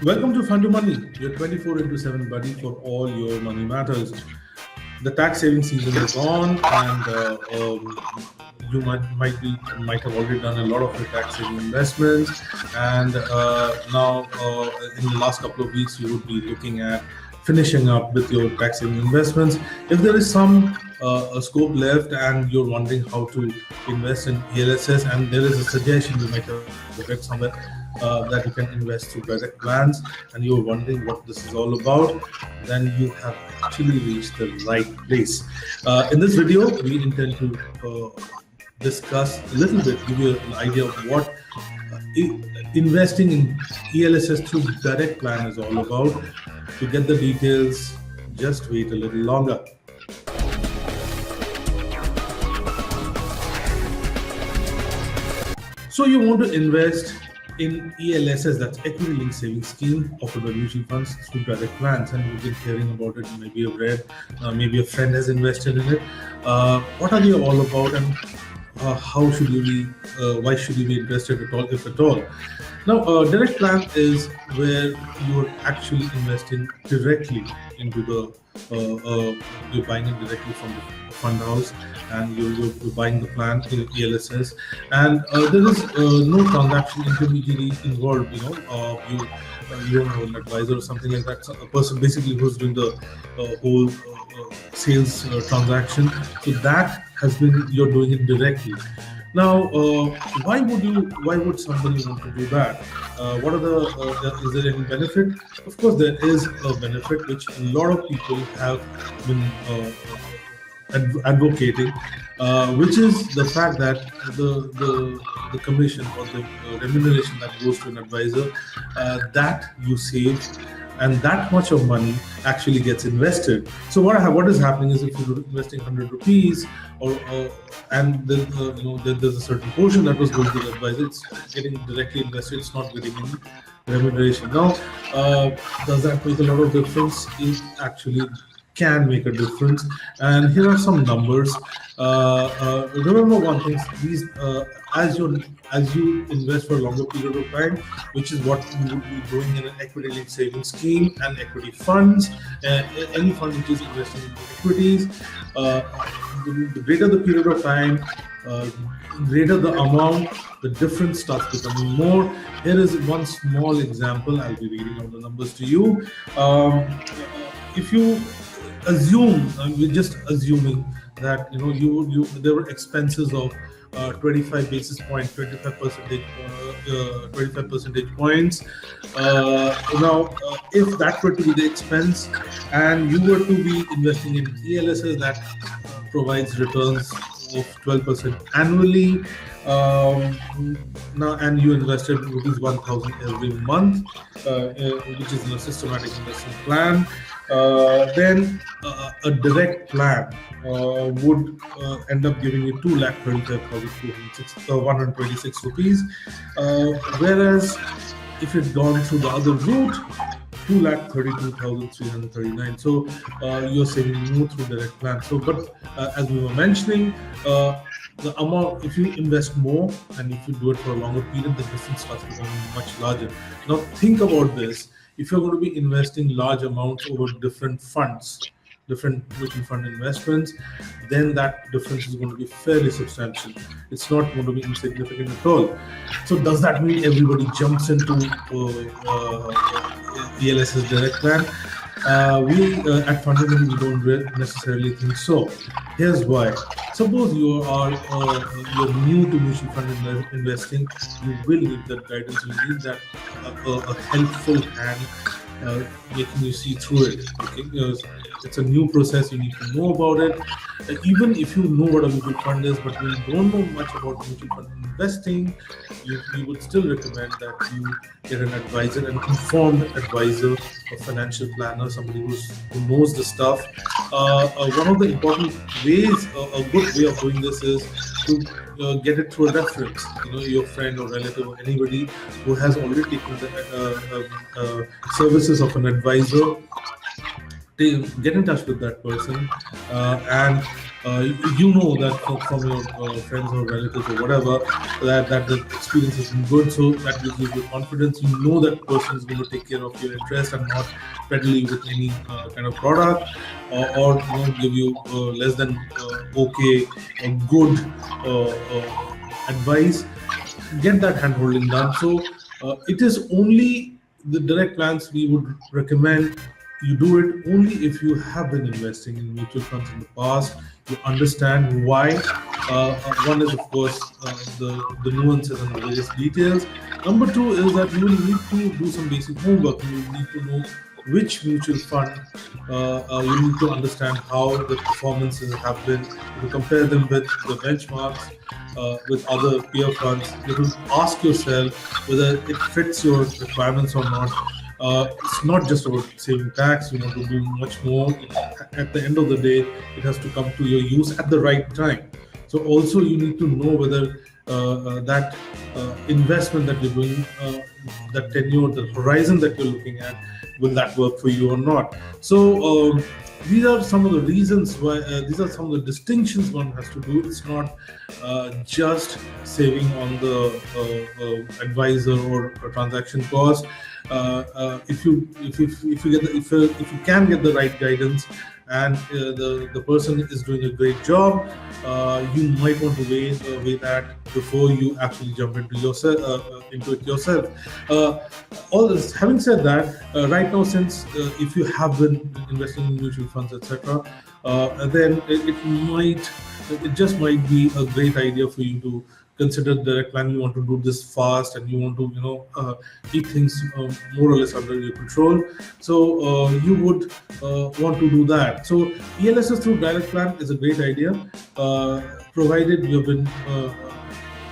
Welcome to Fund to Money, your 24/7 buddy for all your money matters. The tax saving season is on, and you might have already done a lot of your tax saving investments. And now, in the last couple of weeks, you would be looking at finishing up with your tax saving investments. If there is some scope left, and you're wondering how to invest in ELSS, and there is a suggestion you might have read somewhere that you can invest through direct plans, and you're wondering what this is all about, then you have actually reached the right place. In this video, we intend to discuss a little bit, give you an idea of what investing in ELSS through direct plan is all about. To get the details, just wait a little longer. So you want to invest in ELSS, that's Equity Linked Savings Scheme, offered by mutual funds through direct plans, and you've been hearing about it. Maybe you've read, maybe a friend has invested in it. What are they all about, and how should you be? Why should you be interested at all, if at all? Now, direct plan is where you are actually investing directly into the. You're buying it directly from the fund house, and you're buying the plan in ELSS, and there is no transaction intermediary involved. You don't have an advisor or something like that. So a person basically who's doing the whole sales transaction. So that has been, you're doing it directly. Now, why would somebody want to do that? What are is there any benefit? Of course, there is a benefit which a lot of people have been advocating, which is the fact that the commission or the remuneration that goes to an advisor, that you save, and that much of money actually gets invested. So what is happening is, if you're investing 100 rupees, and then there's a certain portion that was going to the advisor, it's getting directly invested, it's not getting any remuneration. Now, does that make a lot of difference? It actually can make a difference, and here are some numbers. Remember one thing: these as you invest for a longer period of time, which is what you would be doing in an equity linked savings scheme and equity funds, any fund which is investing in equities, the greater the period of time, greater the amount, the difference starts becoming more. Here is one small example. I'll be reading out the numbers to you. If you assume, we're just assuming that there were expenses of 25 basis points, 25 percentage points. Now, if that were to be the expense, and you were to be investing in ELSS that provides returns of 12% annually, now, and you invested rupees 1,000 every month, which is in a systematic investment plan, then a direct plan would end up giving you 2,35,126 rupees, whereas if it's gone through the other route, 2,32,339. So you're saving more through direct plan. So, but as we were mentioning, the amount, if you invest more and if you do it for a longer period, the difference starts becoming much larger. Now think about this: if you're going to be investing large amounts over different funds, different mutual fund investments, then that difference is going to be fairly substantial. It's not going to be insignificant at all. So does that mean everybody jumps into ELSS direct plan? We at Fundamental, we don't necessarily think so. Here's why. Suppose you're new to mutual fund investing, you will need that guidance. You need that a helpful hand making you see through it. Okay, it's a new process. You need to know about it. Even if you know what a mutual fund is, but you don't know much about mutual fund investing, we would still recommend that you get an advisor, an informed advisor, a financial planner, somebody who knows the stuff. One of the important ways, a good way of doing this is to get it through a reference. Your friend or relative or anybody who has already taken the services of an advisor get in touch with that person, and you know that from your friends or relatives or whatever, that the experience has been good, so that gives you the confidence. You know that person is going to take care of your interest and not peddle you with any kind of product, or give you less than okay or good advice. Get that hand holding done. So it is only the direct plans we would recommend. You do it only if you have been investing in mutual funds in the past. You understand why. One is, of course, the nuances and the various details. Number two is that you will need to do some basic homework. You will need to know which mutual fund. You need to understand how the performances have been. You compare them with the benchmarks, with other peer funds. You have to ask yourself whether it fits your requirements or not. It's not just about saving tax. You want to do much more. At the end of the day, it has to come to your use at the right time. So also you need to know whether that investment that you're doing, that tenure, the horizon that you're looking at, will that work for you or not. So these are some of the reasons why, these are some of the distinctions one has to do. It's not just saving on the advisor or transaction cost. If you can get the right guidance, and the person is doing a great job, you might want to weigh that before you actually jump into it yourself. All this, having said that, right now, since if you have been investing in mutual funds, etc., then it just might be a great idea for you to consider direct plan. You want to do this fast, and you want to keep things more or less under your control. So you would want to do that. So ELSS through direct plan is a great idea, provided you've been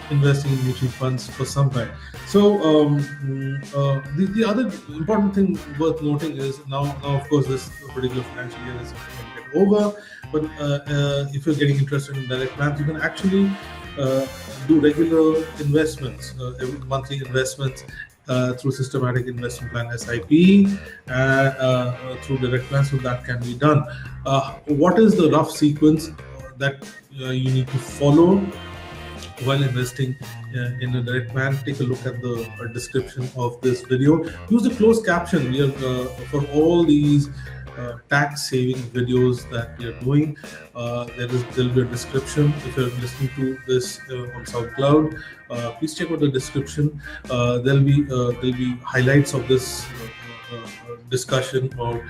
investing in mutual funds for some time. So the other important thing worth noting is now of course this particular financial year is going to get over, but if you're getting interested in direct plans, you can actually do regular investments, monthly investments through systematic investment plan SIP, through direct plans. So that can be done. What is the rough sequence that you need to follow while investing in a direct plan? Take a look at the description of this video. Use the closed caption. We are for all these tax saving videos that we are doing. There'll be a description. If you're listening to this on SoundCloud, please check out the description. There'll be highlights of this discussion, or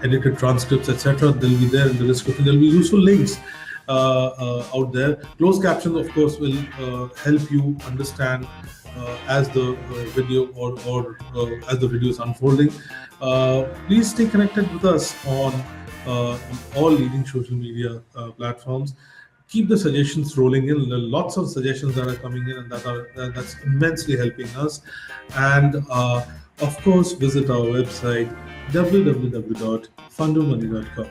edited transcripts, etc. They'll be there in the description. There'll be useful links out there. Closed captions, of course, will help you understand as the video or as the video is unfolding. Please stay connected with us on all leading social media platforms. Keep the suggestions rolling in. There are lots of suggestions that are coming in, and that's immensely helping us. And of course, visit our website www.fundomoney.com.